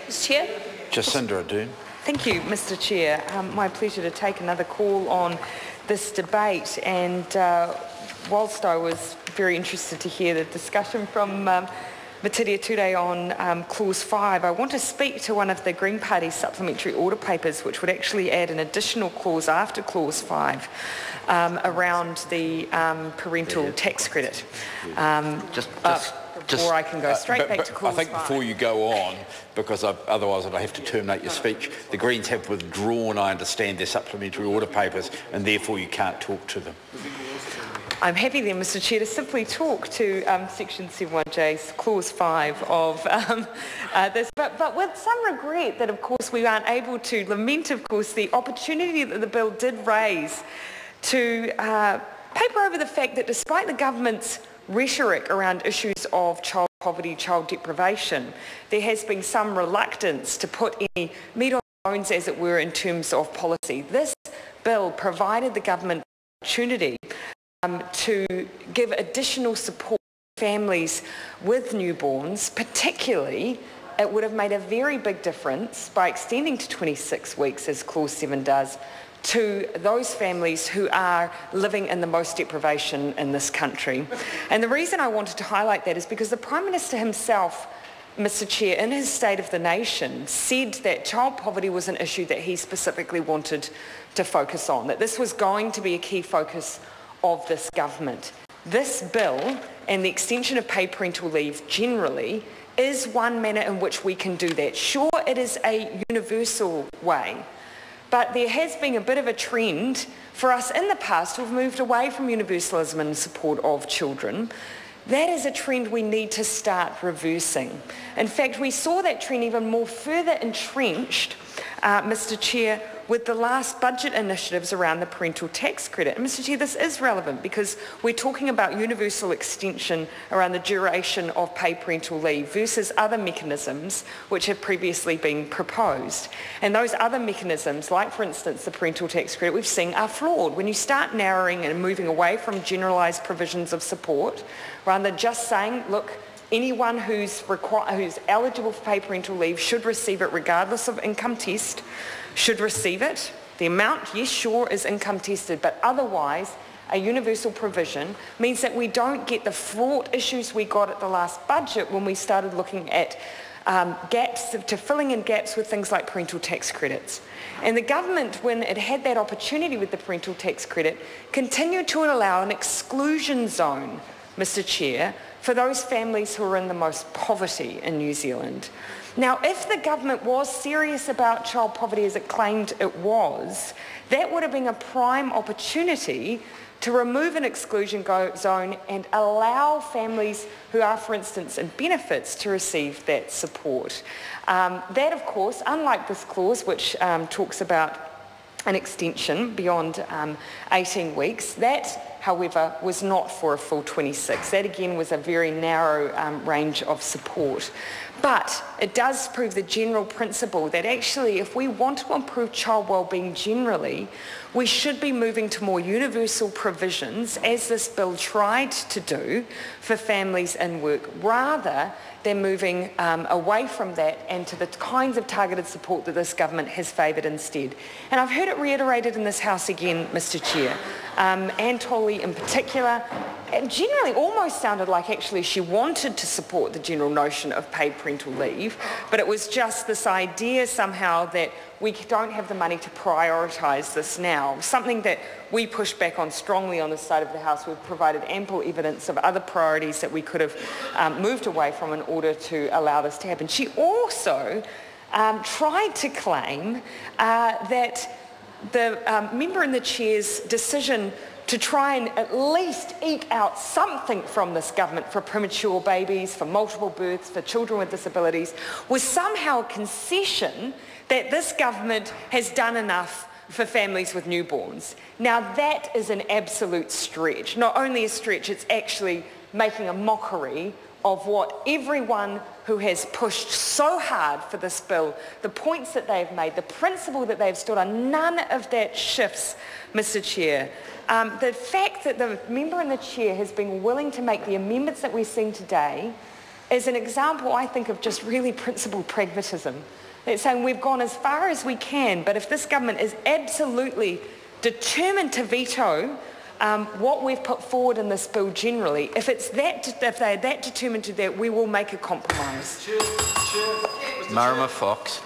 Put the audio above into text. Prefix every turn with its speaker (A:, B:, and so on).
A: Mr Chair.
B: Jacinda Ardern.
C: Thank you, Mr Chair. My pleasure to take another call on this debate, and whilst I was very interested to hear the discussion from Matiria Ture on Clause 5, I want to speak to one of the Green Party's supplementary order papers, which would actually add an additional clause after Clause 5 around the parental tax credit. Before I can go straight back to Clause 5.
B: I think before you go on, because otherwise I'd have to terminate your speech, the Greens have withdrawn, I understand, their supplementary order papers, and therefore you can't talk to them.
C: I'm happy then, Mr Chair, to simply talk to Section 71J's Clause 5 of this, but with some regret that, of course, we aren't able to lament, of course, the opportunity that the bill did raise to paper over the fact that despite the government's rhetoric around issues of child poverty, child deprivation, there has been some reluctance to put any meat on the bones, as it were, in terms of policy. This bill provided the government opportunity to give additional support to families with newborns. Particularly, it would have made a very big difference by extending to 26 weeks, as Clause 7 does, to those families who are living in the most deprivation in this country. And the reason I wanted to highlight that is because the Prime Minister himself, Mr Chair, in his State of the Nation, said that child poverty was an issue that he specifically wanted to focus on, that this was going to be a key focus of this government. This bill and the extension of paid parental leave generally is one manner in which we can do that. Sure, it is a universal way, but there has been a bit of a trend for us in the past to have moved away from universalism in support of children. That is a trend we need to start reversing. In fact, we saw that trend even more further entrenched, Mr Chair, with the last budget initiatives around the parental tax credit. And Mr Chair, this is relevant because we're talking about universal extension around the duration of paid parental leave versus other mechanisms which have previously been proposed. And those other mechanisms, like for instance the parental tax credit, we've seen are flawed. When you start narrowing and moving away from generalised provisions of support, rather than just saying, look, anyone who's eligible for paid parental leave should receive it regardless of income test, should receive it. The amount, yes, sure, is income tested, but otherwise a universal provision means that we don't get the fraught issues we got at the last budget when we started looking at filling in gaps with things like parental tax credits. And the government, when it had that opportunity with the parental tax credit, continued to allow an exclusion zone, Mr Chair, for those families who are in the most poverty in New Zealand. Now, if the government was serious about child poverty as it claimed it was, that would have been a prime opportunity to remove an exclusion zone and allow families who are, for instance, in benefits to receive that support. That, of course, unlike this clause, which talks about an extension beyond 18 weeks, that, however, was not for a full 26. That, again, was a very narrow range of support. But it does prove the general principle that actually, if we want to improve child wellbeing generally, we should be moving to more universal provisions, as this bill tried to do, for families in work, rather than moving away from that and to the kinds of targeted support that this government has favoured instead. And I've heard it reiterated in this House again, Mr Chair. Anne Tolley in particular, and generally almost sounded like actually she wanted to support the general notion of paid parental leave, but it was just this idea somehow that we don't have the money to prioritise this now, something that we pushed back on strongly on this side of the House. We've provided ample evidence of other priorities that we could have moved away from in order to allow this to happen. She also tried to claim that the member in the chair's decision to try and at least eke out something from this government for premature babies, for multiple births, for children with disabilities, was somehow a concession that this government has done enough for families with newborns. Now that is an absolute stretch. Not only a stretch, it's actually making a mockery of what everyone who has pushed so hard for this bill, the points that they've made, the principle that they've stood on, none of that shifts, Mr Chair. The fact that the member in the chair has been willing to make the amendments that we're seeing today is an example, I think, of just really principled pragmatism. It's saying we've gone as far as we can, but if this government is absolutely determined to veto what we've put forward in this bill generally, if they're that determined to that, we will make a compromise.
A: Marama Fox.